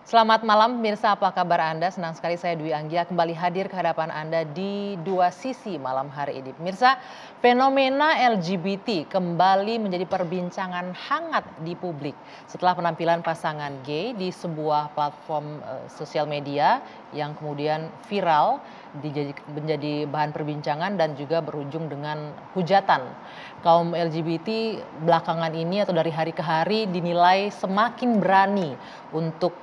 Selamat malam pemirsa, apa kabar Anda? Senang sekali saya Dwi Anggia kembali hadir ke hadapan Anda di Dua Sisi malam hari ini. Pemirsa, fenomena LGBT kembali menjadi perbincangan hangat di publik setelah penampilan pasangan gay di sebuah platform sosial media yang kemudian viral menjadi bahan perbincangan dan juga berujung dengan hujatan. Kaum LGBT belakangan ini atau dari hari ke hari dinilai semakin berani untuk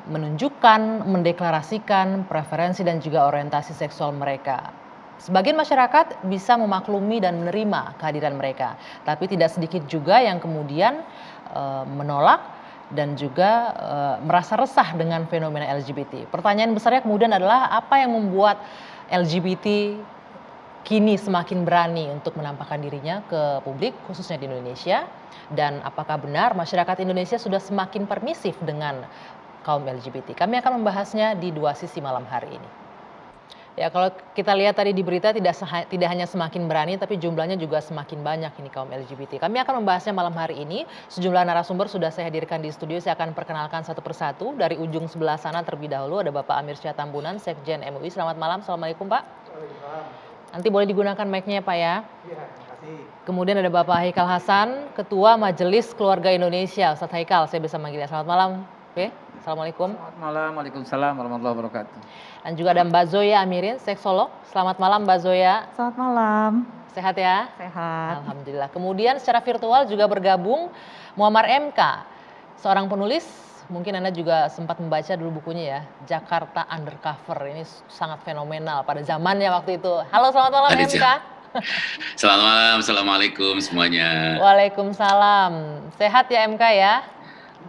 menunjukkan, mendeklarasikan preferensi dan juga orientasi seksual mereka. Sebagian masyarakat bisa memaklumi dan menerima kehadiran mereka, tapi tidak sedikit juga yang kemudian menolak dan juga merasa resah dengan fenomena LGBT. Pertanyaan besarnya kemudian adalah apa yang membuat LGBT kini semakin berani untuk menampakkan dirinya ke publik, khususnya di Indonesia, dan apakah benar masyarakat Indonesia sudah semakin permisif dengan kaum LGBT. Kami akan membahasnya di Dua Sisi malam hari ini. Ya, kalau kita lihat tadi di berita tidak hanya semakin berani tapi jumlahnya juga semakin banyak ini kaum LGBT. Kami akan membahasnya malam hari ini. Sejumlah narasumber sudah saya hadirkan di studio. Saya akan perkenalkan satu persatu. Dari ujung sebelah sana terlebih dahulu ada Bapak Amir Syah Tambunan, Sekjen MUI. Selamat malam. Assalamualaikum, Pak. Nanti boleh digunakan mic-nya, Pak ya. Iya, terima kasih. Kemudian ada Bapak Haikal Hasan, Ketua Majelis Keluarga Indonesia. Ustadz Haikal, saya bisa manggilnya. Selamat malam. Oke. Assalamualaikum. Selamat malam, waalaikumsalam warahmatullahi wabarakatuh. Dan juga ada Mbak Zoya Amirin, seksolog. Selamat malam Mbak Zoya. Selamat malam. Sehat ya? Sehat. Alhamdulillah. Kemudian secara virtual juga bergabung Muammar MK, seorang penulis. Mungkin Anda juga sempat membaca dulu bukunya ya, Jakarta Undercover. Ini sangat fenomenal pada zamannya waktu itu. Halo, selamat malam MK. Selamat malam, assalamualaikum semuanya. Waalaikumsalam. Sehat ya MK ya?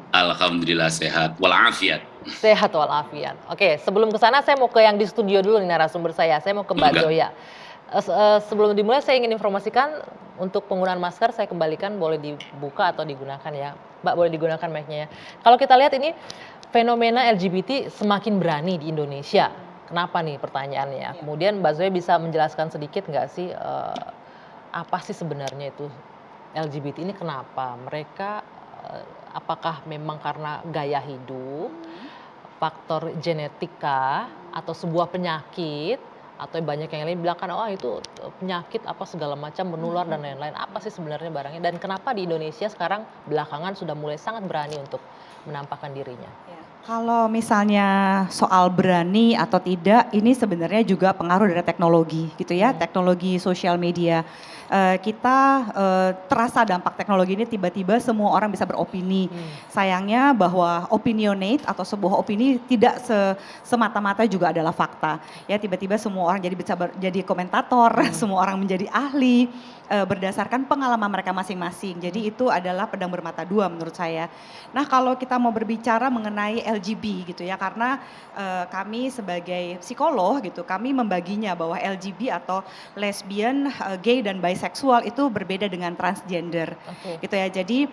Alhamdulillah sehat, walafiat. Sehat walafiat. Oke, sebelum ke sana saya mau ke yang di studio dulu nih narasumber saya. Saya mau ke Mbak Zoya. Sebelum dimulai saya ingin informasikan untuk penggunaan masker saya kembalikan, boleh dibuka atau digunakan ya. Mbak boleh digunakan mic-nya ya. Kalau kita lihat ini fenomena LGBT semakin berani di Indonesia. Kenapa nih pertanyaannya? Kemudian Mbak Zoya bisa menjelaskan sedikit nggak sih apa sih sebenarnya itu LGBT ini, kenapa mereka apakah memang karena gaya hidup, faktor genetika, atau sebuah penyakit, atau banyak yang lain bilang kan oh itu penyakit apa segala macam menular dan lain-lain. Apa sih sebenarnya barangnya dan kenapa di Indonesia sekarang belakangan sudah mulai sangat berani untuk menampakkan dirinya? Kalau misalnya soal berani atau tidak, ini sebenarnya juga pengaruh dari teknologi gitu ya, teknologi sosial media. Kita terasa dampak teknologi ini tiba-tiba semua orang bisa beropini. Sayangnya bahwa opinionate atau sebuah opini tidak semata-mata juga adalah fakta. Ya tiba-tiba semua orang jadi komentator, semua orang menjadi ahli berdasarkan pengalaman mereka masing-masing. Jadi itu adalah pedang bermata dua menurut saya. Nah kalau kita mau berbicara mengenai LGB gitu ya, karena kami sebagai psikolog gitu, kami membaginya bahwa LGB atau lesbian, gay dan bisexual itu berbeda dengan transgender, gitu ya. Jadi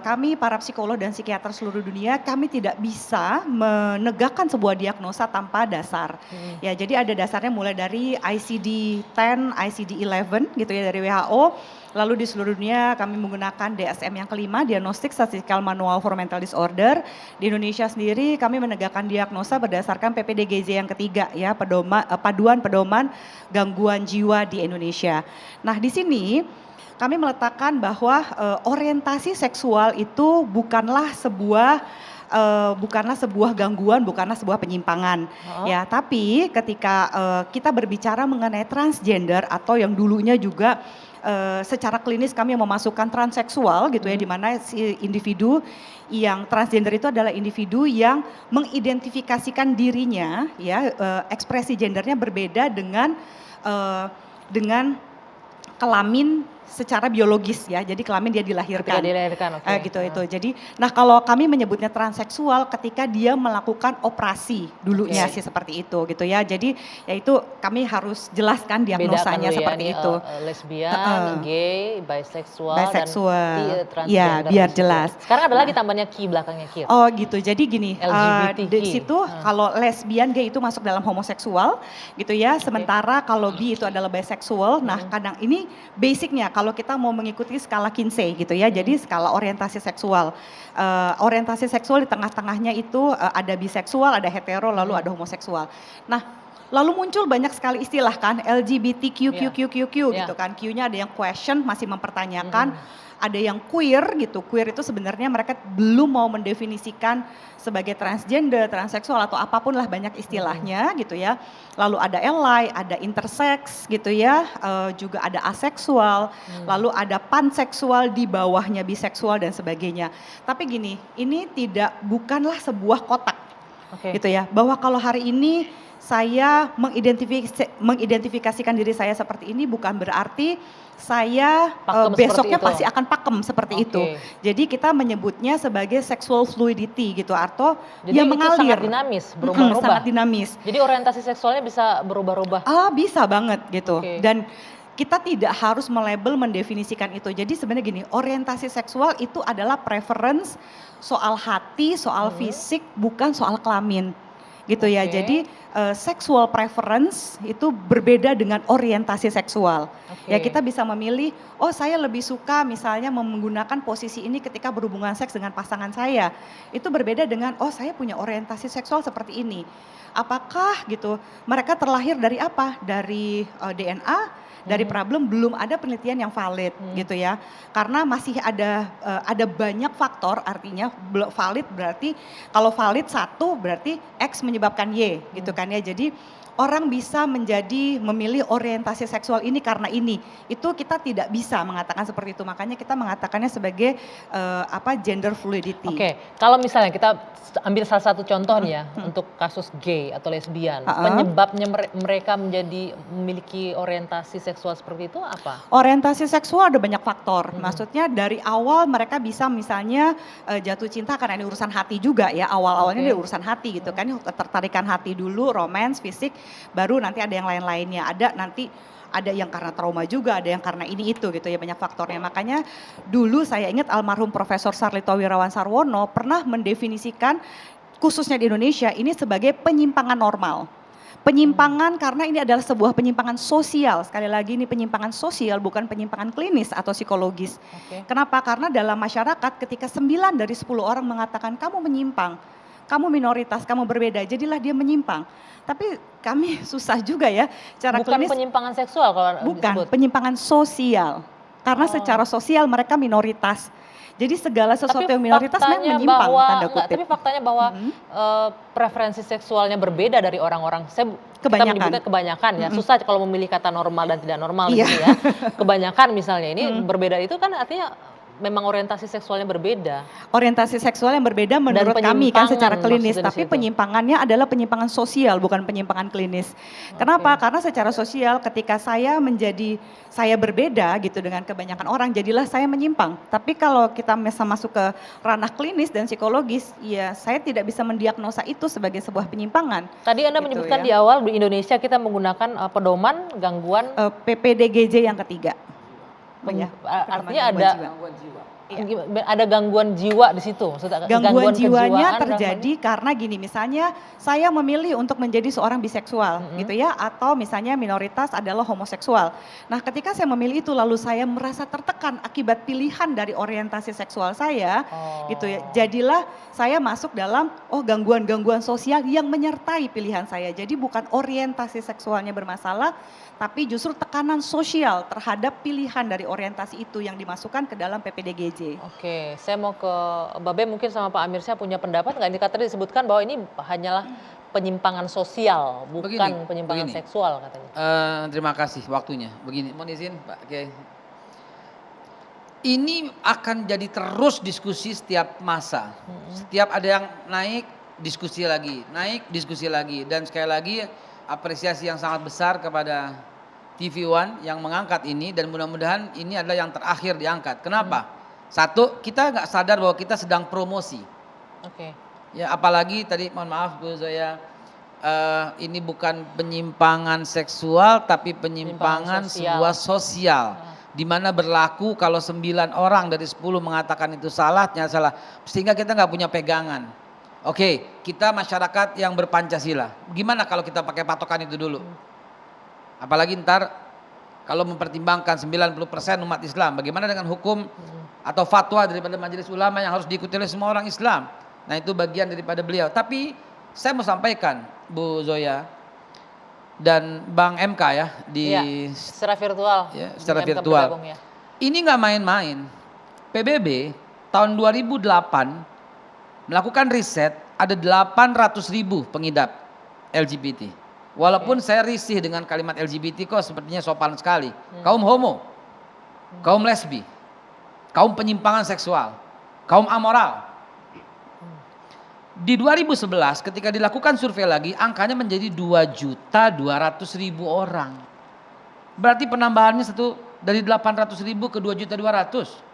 kami para psikolog dan psikiater seluruh dunia, kami tidak bisa menegakkan sebuah diagnosa tanpa dasar. Ya, jadi ada dasarnya mulai dari ICD-10, ICD-11 gitu ya dari WHO. Lalu di seluruh dunia kami menggunakan DSM yang kelima, Diagnostic Statistical Manual for Mental Disorder. Di Indonesia sendiri kami menegakkan diagnosa berdasarkan PPDGJ yang ketiga ya, Paduan Pedoman Gangguan Jiwa di Indonesia. Nah di sini kami meletakkan bahwa orientasi seksual itu bukanlah sebuah gangguan, bukanlah sebuah penyimpangan. Ya, tapi ketika kita berbicara mengenai transgender atau yang dulunya juga secara klinis kami memasukkan transseksual gitu ya, di mana si individu yang transgender itu adalah individu yang mengidentifikasikan dirinya ya, ekspresi gendernya berbeda dengan kelamin secara biologis ya, jadi kelamin dia dilahirkan. Gitu itu. Jadi, nah kalau kami menyebutnya transseksual ketika dia melakukan operasi dulunya sih seperti itu gitu ya. Jadi ya itu kami harus jelaskan diagnosanya seperti itu. Lesbian, gay, bisexual dan transgender. Ya biar jelas. Sekarang ada lagi tambahnya Q belakangnya Q. Oh gitu. Jadi gini, LGBTQ. di situ kalau lesbian, gay itu masuk dalam homoseksual gitu ya. Sementara kalau bi itu adalah bisexual. Nah kadang ini basicnya kalau kita mau mengikuti skala Kinsey gitu ya, jadi skala orientasi seksual. Orientasi seksual di tengah-tengahnya itu ada biseksual, ada hetero, lalu ada homoseksual. Nah, lalu muncul banyak sekali istilah kan, LGBTQQQQQ gitu kan. Q-nya ada yang question, masih mempertanyakan. Ada yang queer gitu, queer itu sebenarnya mereka belum mau mendefinisikan sebagai transgender, transseksual atau apapun lah banyak istilahnya gitu ya. Lalu ada ally, ada intersex gitu ya, juga ada aseksual, lalu ada panseksual di bawahnya biseksual dan sebagainya. Tapi gini, ini bukanlah sebuah kotak gitu ya, bahwa kalau hari ini saya mengidentifikasikan diri saya seperti ini bukan berarti saya besoknya pasti akan pakem seperti itu. Jadi kita menyebutnya sebagai sexual fluidity gitu, atau jadi yang mengalir. Sangat dinamis, berubah-ubah. Sangat dinamis. Jadi orientasi seksualnya bisa berubah-ubah. Bisa banget gitu. Dan kita tidak harus mendefinisikan itu. Jadi sebenarnya gini, orientasi seksual itu adalah preference soal hati, soal fisik, bukan soal kelamin. Gitu ya. Jadi sexual preference itu berbeda dengan orientasi seksual. Ya kita bisa memilih, oh saya lebih suka misalnya menggunakan posisi ini ketika berhubungan seks dengan pasangan saya. Itu berbeda dengan, oh saya punya orientasi seksual seperti ini. Apakah gitu, mereka terlahir dari apa? Dari DNA, dari problem, belum ada penelitian yang valid gitu ya. Karena masih ada banyak faktor, artinya valid berarti kalau valid satu berarti X menyebabkan Y gitu kan ya. Jadi orang bisa memilih orientasi seksual ini karena ini. Itu kita tidak bisa mengatakan seperti itu. Makanya kita mengatakannya sebagai gender fluidity. Kalau misalnya kita ambil salah satu contoh nih ya untuk kasus gay atau lesbian, penyebabnya mereka memiliki orientasi seksual seperti itu apa? Orientasi seksual ada banyak faktor. Maksudnya dari awal mereka bisa misalnya jatuh cinta karena ini urusan hati juga ya. Awal-awalnya dia urusan hati gitu kan, ketertarikan hati dulu, romance, fisik, baru nanti ada yang lain-lainnya. Ada yang karena trauma juga, ada yang karena ini itu gitu ya, banyak faktornya. Makanya dulu saya ingat almarhum Profesor Sarlito Wirawan Sarwono pernah mendefinisikan khususnya di Indonesia ini sebagai penyimpangan normal. Penyimpangan karena ini adalah sebuah penyimpangan sosial. Sekali lagi ini penyimpangan sosial, bukan penyimpangan klinis atau psikologis. Kenapa? Karena dalam masyarakat ketika 9 dari 10 orang mengatakan kamu menyimpang, kamu minoritas, kamu berbeda, jadilah dia menyimpang. Tapi kami susah juga ya cara klinis. Bukan penyimpangan seksual kalau bukan, penyimpangan sosial. Karena secara sosial mereka minoritas. Jadi segala sesuatu yang minoritas memang menyimpang, tanda kutip. Tapi faktanya bahwa preferensi seksualnya berbeda dari orang-orang. Kita menyebutnya kebanyakan ya. Susah kalau memilih kata normal dan tidak normal gitu ya. Kebanyakan misalnya ini berbeda itu kan artinya memang orientasi seksualnya berbeda. Orientasi seksual yang berbeda menurut kami kan secara klinis, tapi penyimpangannya adalah penyimpangan sosial bukan penyimpangan klinis. Kenapa? Karena secara sosial ketika saya berbeda gitu dengan kebanyakan orang, jadilah saya menyimpang. Tapi kalau kita masuk ke ranah klinis dan psikologis, ya saya tidak bisa mendiagnosa itu sebagai sebuah penyimpangan. Tadi Anda menyebutkan di awal di Indonesia kita menggunakan pedoman gangguan PPDGJ yang ketiga. Artinya ada gangguan jiwa di situ. Gangguan jiwanya terjadi karena gini, misalnya saya memilih untuk menjadi seorang biseksual gitu ya, atau misalnya minoritas adalah homoseksual. Nah ketika saya memilih itu lalu saya merasa tertekan akibat pilihan dari orientasi seksual saya gitu ya, jadilah saya masuk dalam gangguan-gangguan sosial yang menyertai pilihan saya. Jadi bukan orientasi seksualnya bermasalah, tapi justru tekanan sosial terhadap pilihan dari orientasi itu yang dimasukkan ke dalam PPDGJ. Oke, saya mau ke Mbak Bem mungkin sama Pak Amir, saya punya pendapat nggak? Ini tadi disebutkan bahwa ini hanyalah penyimpangan sosial, bukan penyimpangan seksual katanya. Terima kasih waktunya. Begini, mohon izin Pak Kiai. Ini akan jadi terus diskusi setiap masa. Setiap ada yang naik, diskusi lagi. Naik, diskusi lagi. Dan sekali lagi apresiasi yang sangat besar kepada TV One yang mengangkat ini, dan mudah-mudahan ini adalah yang terakhir diangkat. Kenapa? Satu, kita nggak sadar bahwa kita sedang promosi. Ya, apalagi tadi mohon maaf Bu Zoya, ini bukan penyimpangan seksual tapi penyimpangan sebuah sosial. Di mana berlaku kalau 9 orang dari 10 mengatakan itu salah, ternyata salah. Sehingga kita nggak punya pegangan. Kita masyarakat yang berpancasila. Gimana kalau kita pakai patokan itu dulu? Apalagi ntar Kalau mempertimbangkan 90% umat Islam, bagaimana dengan hukum atau fatwa daripada majelis ulama yang harus diikuti oleh semua orang Islam? Nah itu bagian daripada beliau. Tapi saya mau sampaikan Bu Zoya dan Bang MK ya di secara virtual. Ya, secara MK virtual. bergabung, ya. Ini nggak main-main. PBB tahun 2008 melakukan riset ada 800.000 pengidap LGBT. Walaupun saya risih dengan kalimat LGBT kok sepertinya sopan sekali. Kaum homo, kaum lesbi, kaum penyimpangan seksual, kaum amoral. Di 2011 ketika dilakukan survei lagi angkanya menjadi 2.200.000 orang. Berarti penambahannya dari 800.000 ke 2.200.000.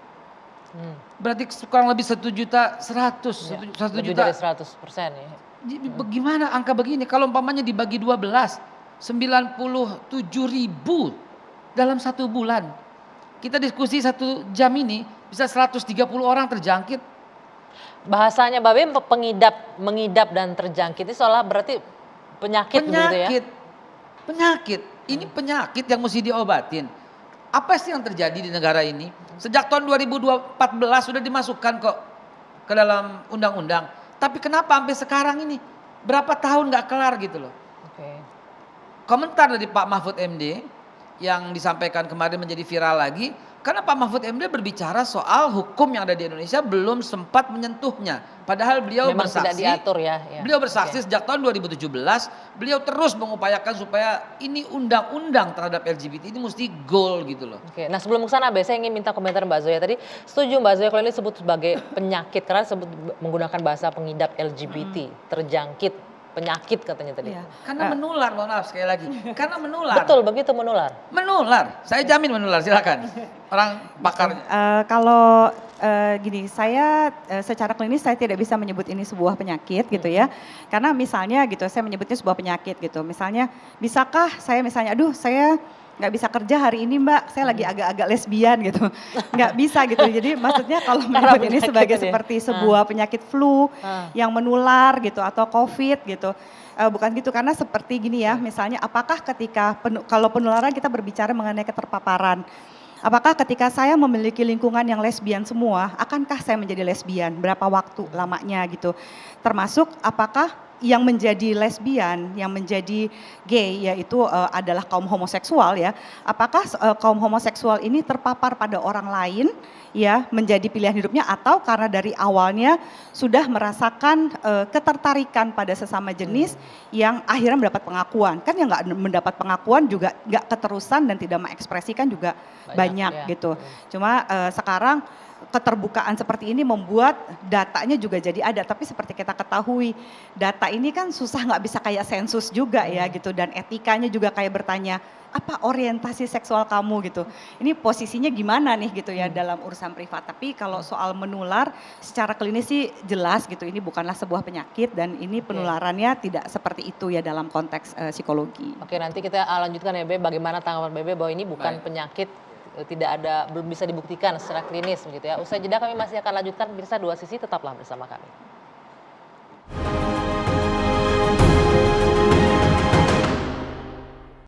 Berarti kurang lebih 1.100.000. Ya, lebih dari 100% ya. Bagaimana angka begini? Kalau umpamanya dibagi 12, 97.000 dalam 1 bulan. Kita diskusi 1 jam ini bisa 130 orang terjangkit. Bahasanya Babe mengidap dan terjangkit itu seolah berarti penyakit begitu ya? Penyakit. Ini penyakit yang mesti diobatin. Apa sih yang terjadi di negara ini? Sejak tahun 2014 sudah dimasukkan kok ke dalam undang-undang. Tapi kenapa sampai sekarang ini? Berapa tahun nggak kelar gitu loh. Komentar dari Pak Mahfud MD yang disampaikan kemarin menjadi viral lagi. Karena Pak Mahfud MD berbicara soal hukum yang ada di Indonesia belum sempat menyentuhnya. Padahal beliau memang bersaksi. Tidak diatur ya. Beliau bersaksi sejak tahun 2017. Beliau terus mengupayakan supaya ini undang-undang terhadap LGBT ini mesti goal gitu loh. Nah sebelum ke sana saya ingin minta komentar Mbak Zoya tadi. Setuju Mbak Zoya kalau ini disebut sebagai penyakit karena menggunakan bahasa pengidap LGBT, terjangkit. Penyakit katanya tadi. Iya. Karena menular, mohon maaf sekali lagi. Karena menular. Betul, begitu menular. Menular, saya jamin menular, silakan. Orang pakar. Kalau gini, saya secara klinis saya tidak bisa menyebut ini sebuah penyakit gitu ya. Karena misalnya gitu, saya menyebutnya sebuah penyakit gitu. Misalnya, bisakah saya misalnya, aduh saya nggak bisa kerja hari ini Mbak, saya lagi agak-agak lesbian gitu. Nggak bisa gitu. Jadi maksudnya kalau menyebut ini sebagai seperti sebuah penyakit flu yang menular gitu atau COVID gitu. Bukan gitu, karena seperti gini ya, misalnya apakah ketika, kalau penularan kita berbicara mengenai keterpaparan. Apakah ketika saya memiliki lingkungan yang lesbian semua, akankah saya menjadi lesbian? Berapa waktu lamanya gitu. Termasuk apakah yang menjadi lesbian, yang menjadi gay yaitu adalah kaum homoseksual ya. Apakah kaum homoseksual ini terpapar pada orang lain ya menjadi pilihan hidupnya atau karena dari awalnya sudah merasakan ketertarikan pada sesama jenis yang akhirnya mendapat pengakuan. Kan yang nggak mendapat pengakuan juga nggak keterusan dan tidak mengekspresikan juga banyak ya. Gitu. Cuma sekarang keterbukaan seperti ini membuat datanya juga jadi ada, tapi seperti kita ketahui data ini kan susah, nggak bisa kayak sensus juga ya gitu, dan etikanya juga kayak bertanya apa orientasi seksual kamu gitu, ini posisinya gimana nih gitu ya dalam urusan privat. Tapi kalau soal menular secara klinis sih jelas gitu, ini bukanlah sebuah penyakit dan ini penularannya tidak seperti itu ya dalam konteks psikologi. Oke, nanti kita lanjutkan ya Bebe, bagaimana tanggapan Bebe bahwa ini bukan penyakit, belum bisa dibuktikan secara klinis begitu ya. Usai jeda kami masih akan lanjutkan, pemirsa Dua Sisi, tetaplah bersama kami.